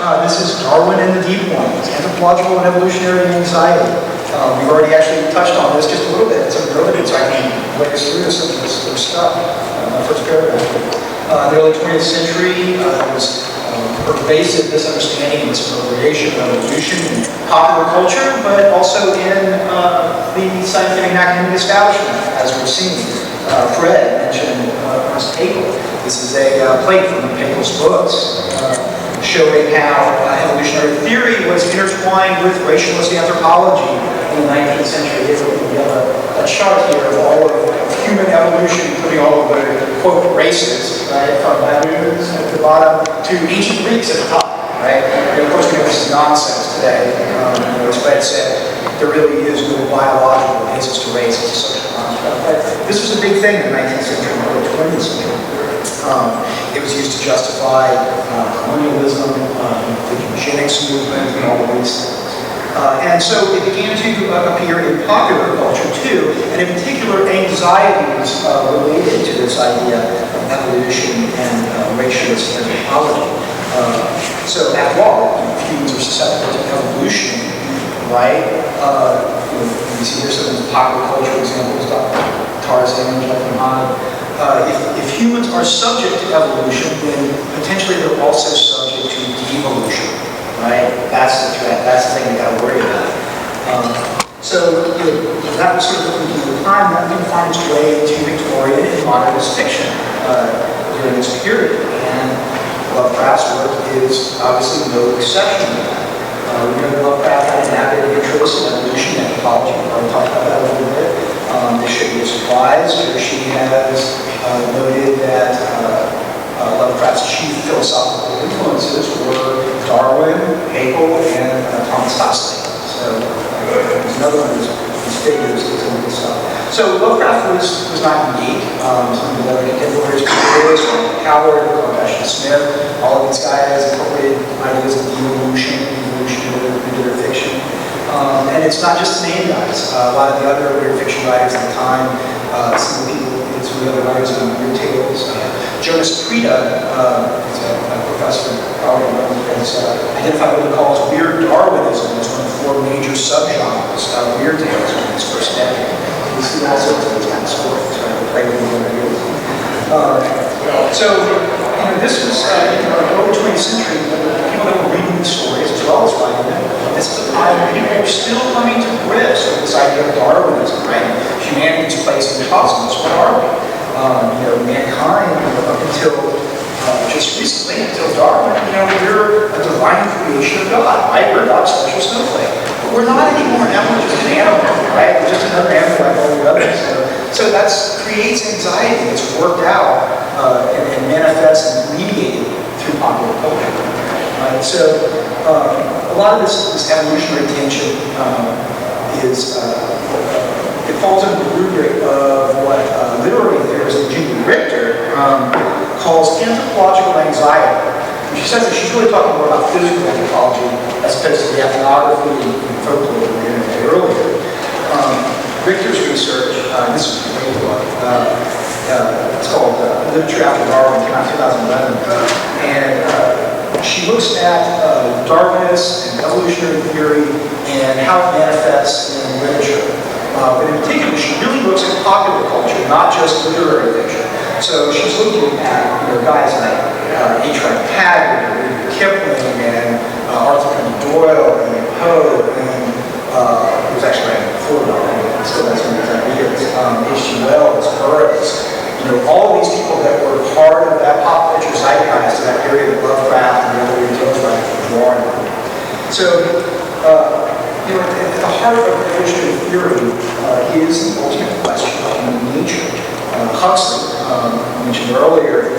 This is Darwin and the Deep Ones, Anthropological and Evolutionary Anxiety. We've already actually touched on this just a little bit. Some derivatives I can way us through some of this stuff. My first paragraph. In the early 20th century, there was pervasive misunderstanding and misappropriation of evolution in popular culture, but also in the scientific and academic establishment, as we've seen. Fred mentioned Hegel. This is a plate from Hegel's books. Showing how evolutionary theory was intertwined with racialist anthropology in the 19th century. We have a chart here of all of human evolution, including all of the, quote, races, right, from baboons at the bottom to ancient Greeks at the top, right? And of course, we know this is nonsense today. As Fred said, there really is no biological basis to race. It's a social construct. But this was a big thing in the 19th century and early 20th century. It was used to justify colonialism, the eugenics movement, and all of these things. And so it began to appear in popular culture too, and in particular anxieties related to this idea of evolution and racialist anthropology. So after all, humans are susceptible to evolution, right? You see here some of these popular culture examples, Tarzan, Jeffrey. If humans are subject to evolution, then potentially they're also subject to devolution, right? That's the threat. That's the thing we got to worry about. So that was sort of looking through the time. That didn't find its way into Victorian and modernist fiction during this period, and Lovecraft's work is obviously no exception to that. We know that Lovecraft had an avid interest in evolution and anthropology. We've already talked about that a little bit. This should be a surprise. Here she has noted that Lovecraft's chief philosophical influences were Darwin, Hegel, and Thomas Huxley. So there's another one of these figures that's in this stuff. So Lovecraft was not unique. Some of the other contemporaries were Howard, Smith, all of these guys incorporated ideas of evolution into their fiction. And it's not just the name guys. A lot of the other weird fiction writers at the time, some of the other writers on weird tales. Jonas Prida, who's a professor at Darwin, has identified what he calls weird Darwinism as one of the four major subgenres of weird tales in this first decade. We see all sorts of these kind of stories, right? Play with the ideas. So, this was in the early 20th century, people that were reading these stories as well as writing them. This is a time when people are still coming to grips with this idea of Darwinism, right? Humanity's place in the cosmos. What are we? Mankind, up until just recently, until Darwin, we're a divine creation of God, right? We're God's special snowflake. But we're not anymore. Now we're just an animal, right? We're just another animal like all the others. So that creates anxiety that's worked out and manifests and mediated through popular culture. Right? So a lot of this evolutionary tension is it falls under the rubric of what literary theorist Jeffrey calls anthropological anxiety. And she says that she's really talking more about physical anthropology as opposed to the ethnography and folklore we were going to say earlier. Richter's research, this is a great book. It's called Literature After Darwin, came out in 2011. And she looks at Darwinist and evolutionary theory and how it manifests in literature. But in particular, she really looks at popular culture, not just literary fiction. So she's looking at guys like H.R. Haggard, and Kipling, and Arthur Conan Doyle, and Poe, and who was actually writing before Darwin, still has some of these ideas. H.G. Wells, Burroughs, all of these people that were part of that pop culture zeitgeist of that period of Lovecraft and the other tales writers were drawing on. So, at the heart of evolutionary theory is the ultimate question of human nature. Huxley, mentioned earlier,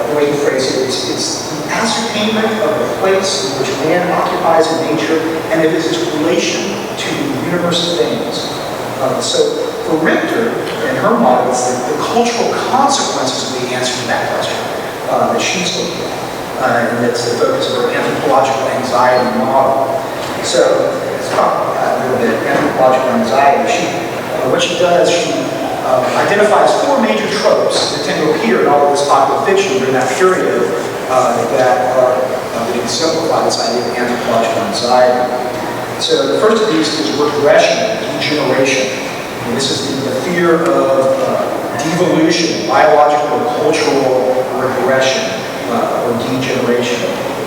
the way he phrased it is the ascertainment of the place in which man occupies in nature and of his relation to the universe of things. So for Richter and her model, it's the cultural consequences of the answer to that question that she's looking at. And that's the focus of her anthropological anxiety model. So let's talk about that a little bit, anthropological anxiety. What she does, she identifies four major tropes that tend to appear in all of this popular fiction during that period that are But it can simplify this idea of anthropological anxiety. So the first of these is regression, degeneration. And this is the fear of devolution, biological or cultural regression or degeneration.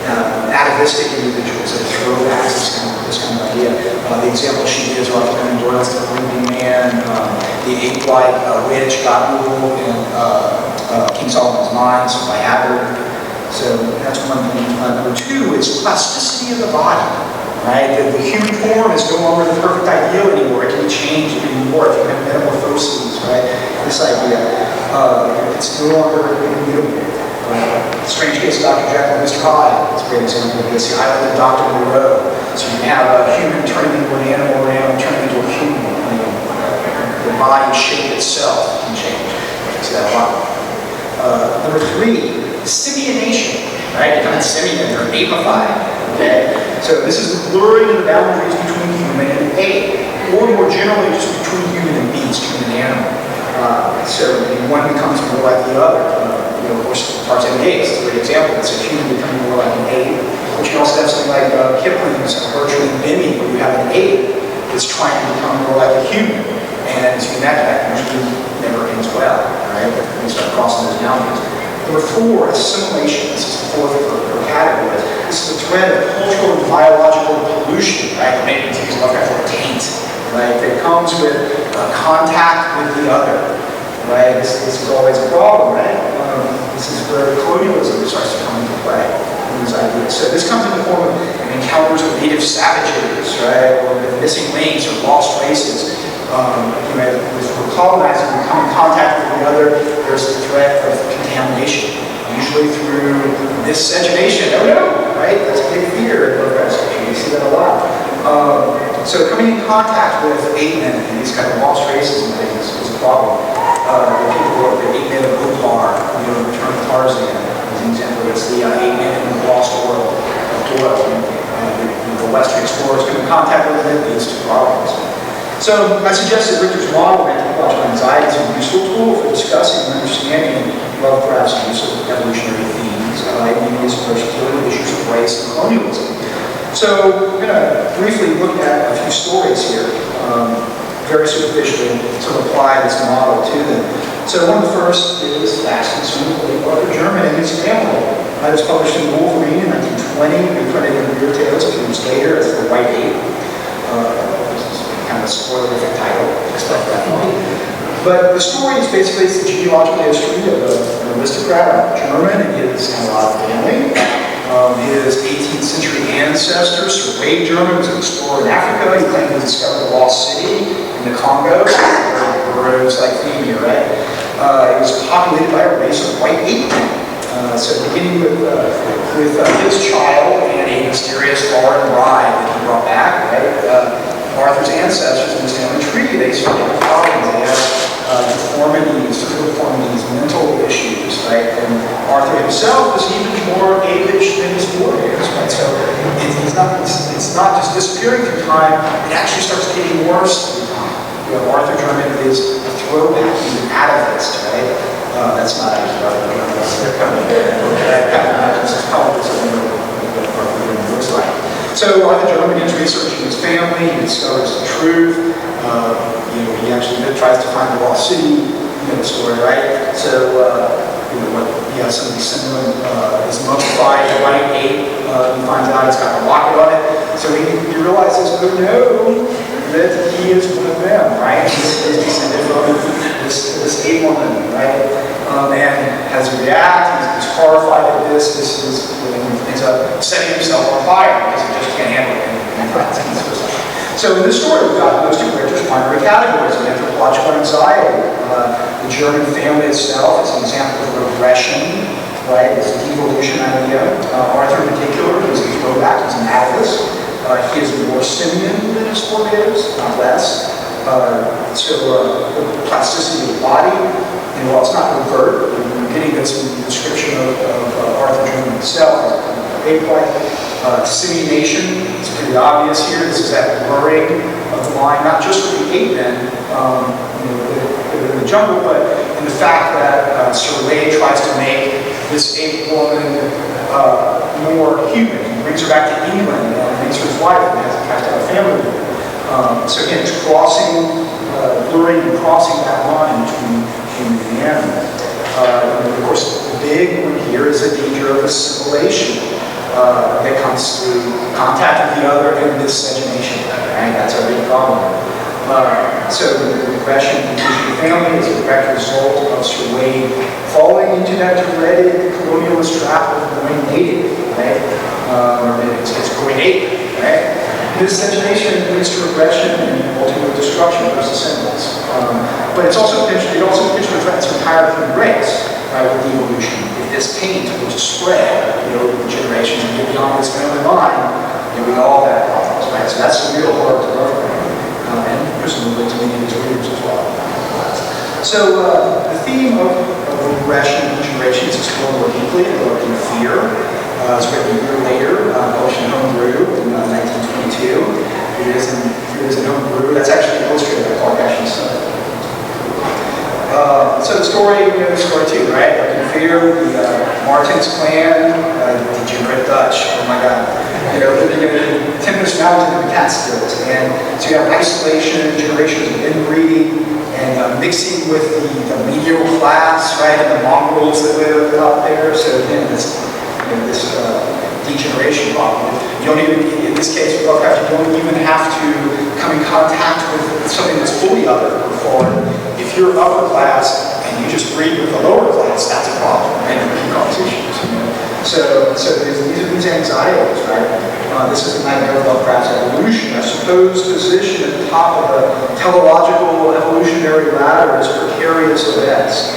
Atavistic individuals that throwbacks, this kind of idea. The example she gives are Conan Doyle's The Sleeping Man, the ape-like witch, Gabagool, and King Solomon's Mines by Abbott. So that's one thing. Number two is plasticity of the body. Right? The human form is no longer the perfect ideal anymore. It can be changed, it can be morphed, it can have metamorphoses, right? This idea. It's no longer immutable. Strange Case of Dr. Jekyll and Mr. Hyde. It's a great example of this. The Island of Dr. Moreau. So you can have a human turning into an animal or an animal turning into a human. The body shape itself can change. You see that a lot. Number three, simionation. Right? Becoming simian or apeified. Okay? So this is the blurring of the boundaries between human and ape, or more generally just between human and beast, human and animal. So one becomes more like the other. Of course, Tarzan apes is a great example. It's a human becoming more like an ape. But you also have something like Kipling's Virtually Bimmy, where you have an ape that's trying to become more like a human. And as you can imagine, that usually never ends well, right? When you start crossing those boundaries. Number four, assimilation. This is the fourth per category. This is the threat of cultural and biological pollution, right? Maybe to use Lovecraft for taint, right? That comes with contact with the other, right? This is always a problem, right? This is where colonialism starts to come into play. These ideas. So this comes in the form of encounters with native savages, right? Or with missing links or lost races. If we're colonizing, we come in contact with the other, there's the threat of contamination, usually through miscegenation. Oh no, right? That's a big fear in Lovecraft's fiction. You see that a lot. So coming in contact with ape men and these kind of lost races and things is a problem. The ape men of Opar, Return of Tarzan, as an example, it's the ape men in the Lost World of Doyle. The Western explorers come in contact with them, it leads to problems. So I suggest that Richter's model of anthropological anxiety is a useful tool for discussing and understanding Lovecraft's use of evolutionary themes in his approach to dealing with issues of race and colonialism. So we're going to briefly look at a few stories here, very superficially, to apply this model to them. So one of the first is last consumed Arthur Jermyn and his family. It was published in Wolverine in 1920, reprinted in Weird Tales a few years later as The White Ape. Kind of a spoilerific title, expect that one. But the story is basically the genealogical history of an aristocrat, Jermyn, and his family. His 18th century ancestor, Sir Wade Jermyn, was an explorer in Africa. He claimed to have discovered a lost city in the Congo, burrows like theme here, right? It was populated by a race of white ape men. So beginning with his child and a mysterious foreign bride that he brought back, right? Arthur's ancestors in his family tree, they sort of have problems. They have deformities, physical deformities, mental issues, right? And Arthur himself was even more apish than his forebears, right? So it's not just disappearing through time, it actually starts getting worse through time. Arthur Jermyn is a throwback, he's an atavist, right? That's not actually Arthur Jermyn. That kind of matches how this Arthur Jermyn looks like. So Arthur Jermyn begins researching his family, he discovers the truth, he actually tries to find the lost city, the story, right? So, he has somebody similar, his mummified white ape, he finds out it's got a locket on it, so he realizes, oh no, that he is one of them, right? He's descended from this ape woman, right? And as he reacts, he's horrified at this is, he ends up setting himself on fire because he just can't handle it. So in this story, we've got those two characters' primary categories of anthropological anxiety. The Jermyn family itself is an example of regression, right? It's a devolution idea. Arthur in particular is a throwback, he's an atavist. He is more simian than his forebears, not less. The plasticity of the body, while it's not overt, we're getting this in the description of Arthur Jermyn himself, ape-like. Simulation is pretty obvious here. This is that blurring of the line, not just with the ape men in the jungle, but in the fact that Sir Wade tries to make this ape woman more human. He brings her back to England and makes her his wife and has to have a family with her. So again, it's crossing, blurring and crossing that line between human and animal. And of course, the big one here is the danger of assimilation that comes through contact with the other and miscegenation. Right? That's our big problem. So the regression in the family is a direct result of Sir Wade falling into that dreaded colonialist trap of going native, right? It's going native, right? Miscegenation leads to regression and ultimate destruction of those descendants. But it also pictures the threats to entire human race, right, with evolution. If this paint were to spread, over the generations and get beyond this family line, we all have problems, right? So that's the real horror to Lovecraft. And presumably to many of his readers as well. So the theme of regression and degeneration is explored more deeply in the book In Fear. It's written a year later, published in Homebrew in 1922. It is in Homebrew. That's actually illustrated by Clark Ashton's son. So the story, we know the story too, right? Like In Fear, the Martins clan, degenerate Dutch, oh my God. Living in a Timorous mountain in the Catskills. And so you have isolation, generations of inbreeding, and mixing with the medial class, right, and the mongrels that live out there. So again, this degeneration problem. You don't even, in this case with Lovecraft, you don't even have to come in contact with something that's fully other or foreign. If you're upper class and you just breed with the lower class, that's a problem, and it can cause issues. So these anxieties, right? This is the nightmare of Lovecraft's evolution. A supposed position at the top of the teleological evolutionary ladder is precarious at best.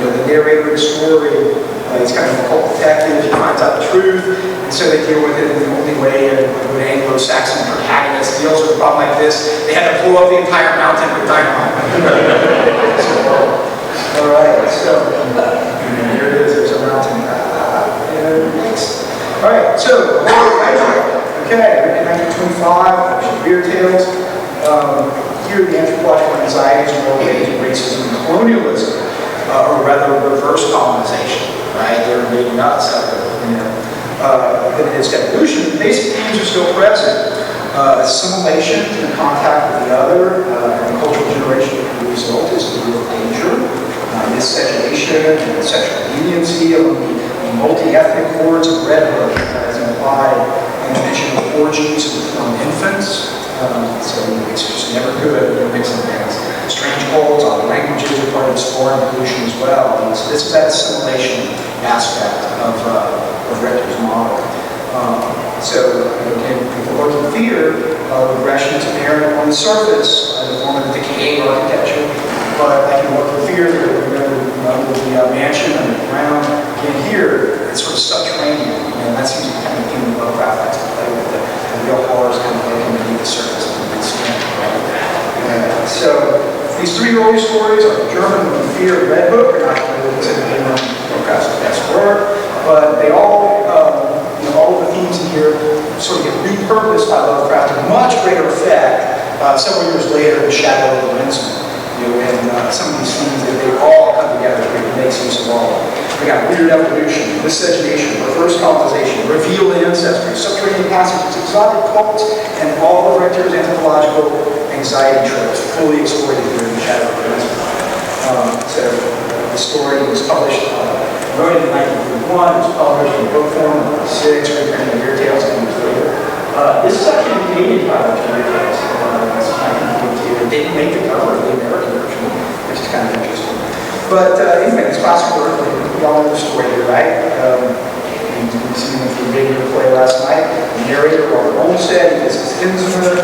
The narrator of the story, he's kind of a cult detective, he finds out the truth, and so they deal with it in the only way an Anglo-Saxon protagonist deals with a problem like this. They had to blow up the entire mountain with dynamite. All right, so here it is, there's a mountain. All right, so, okay, in 1925, Beer Tales. Here, the anthropological anxieties are related to racism and colonialism, or rather, reverse colonization, right? They're invading us out there, But in its evolution, the basic themes are still present. Assimilation through contact with the other, and cultural generation as a result is the real danger. Miscegenation and sexual deviancy of the multi-ethnic hordes of Red Hook, as implied in the mention of orgies with infants. So it's just never good to mix in things. Strange cults, other languages are part of this foreign pollution as well. So this is that assimilation aspect of Richter's model. So again, people look at fear, regression is apparent on the surface in the form of decaying architecture. But like you look at fear, the mansion underground. Again, here, it's sort of subterranean. That seems to be kind of the theme of Lovecraft likes to play with. The real horrors kind of lurking beneath the surface of the skin. So these three early stories are Jermyn, In Fear, and Red Hook. They're not considered Lovecraft's best work, but they all, all of the themes in here sort of get repurposed by Lovecraft to much greater effect several years later in The Shadow of the Innsmouth. And some of these themes, they all come together. He makes use of all of them. We got weird evolution, miscegenation, reverse colonization, revealed ancestry, subterranean passages, exotic cults, and all of Richter's anthropological anxiety tropes fully exploited here in The Shadow of the Innsmouth. So the story was published, wrote it in 1941, it was published in book form in 1946, reprinted in Beer Tales 10 years later. This is actually created by the Beer Tales. This is 1942. It didn't make the cover of the American version, which is kind of interesting. But anyway, this classic work, we all know the story here, right? We've seen it through the radio play last night. The narrator, Robert Olmsted, he visits Innsmouth,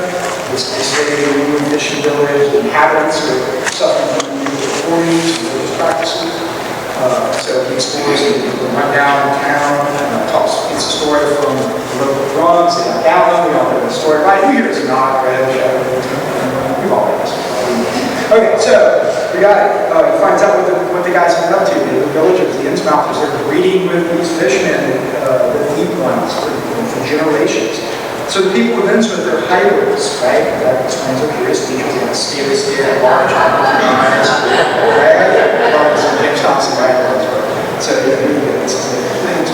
this isolated mission village. The inhabitants are suffering from uniformities and religious practices. So he explores the rundown of town, it's a story from the local drums, they got down, we all know the story, right? Who here is not read The Shadow of the Innsmouth? We've all read this. Okay, so we got it. He finds out what the guys have been up to. The villagers, the Innsmouthers, they're breeding with these fishmen that feed ones for generations. So the people of Innsmouth, they're hybrids, right? That explains what curious features. They have a scaly skin, large eyes, right? James Thompson, right? So this is the thing.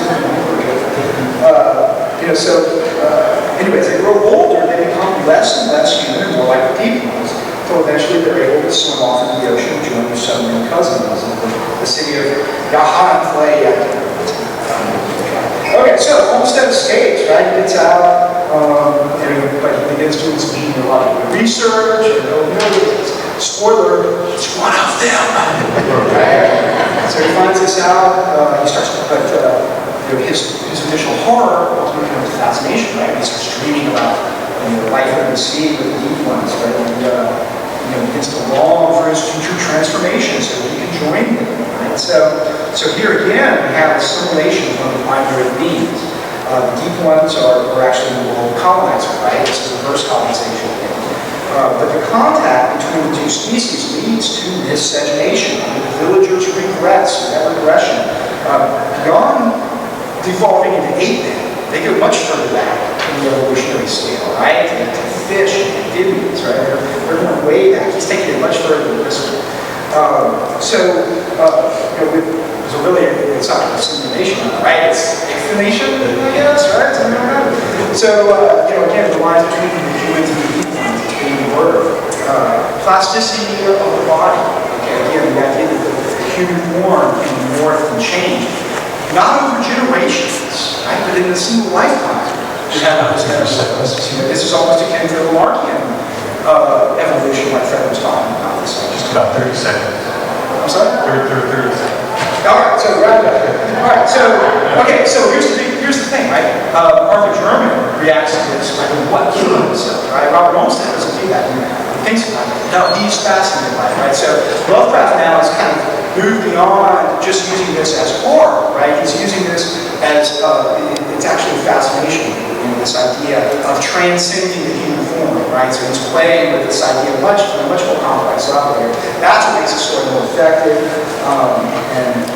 Anyways, they grow older, they become less and less human, and more like the deep ones, until eventually they're able to swim off into the ocean and join their submarine cousins in the city of Yaha. Okay, so Homestead escapes, right? He gets out, but he begins doing some genealogical research, and spoiler, it's one of them. Right? So he finds this out, he starts to put his initial horror ultimately becomes fascination, right? He starts dreaming about life under the sea with the deep ones, right? And begins to long for his future transformation so that he can join them, right? So here again, we have assimilation as one of the primary themes. The deep ones are actually the world colonizer, right? This is reverse colonization. But the contact between the two species leads to miscegenation. The villagers regress, regression. Beyond devolving into ape-men, they go much further back in the evolutionary scale, right? To fish and amphibians, right? They're going way back. He's taking it much further than this one. It's not an assimilation, right? It's explanation, I guess, right? Something like that. So, again, the lines between the humans and the deep ones is being blurred. Plasticity of the body. Okay, again, the idea that the human form can morph and change. Not over generations, right? But in a single lifetime. This is almost akin to the Lamarckian evolution, like Fred was talking about. Just about 30 seconds. I'm sorry? 30 seconds. All right, so wrap it up. All right, so here's the thing, right? Arthur Jermyn reacts to this like, what killed himself, right? Robert Olmsted doesn't do that. He thinks about it. No, he's fascinated by it, right? So Lovecraft now is kind of moved beyond just using this as horror, right? He's using this as it's actually fascination. This idea of transcending the human form, right? So he's playing with this idea much more complex level here. That's what makes the story more effective. And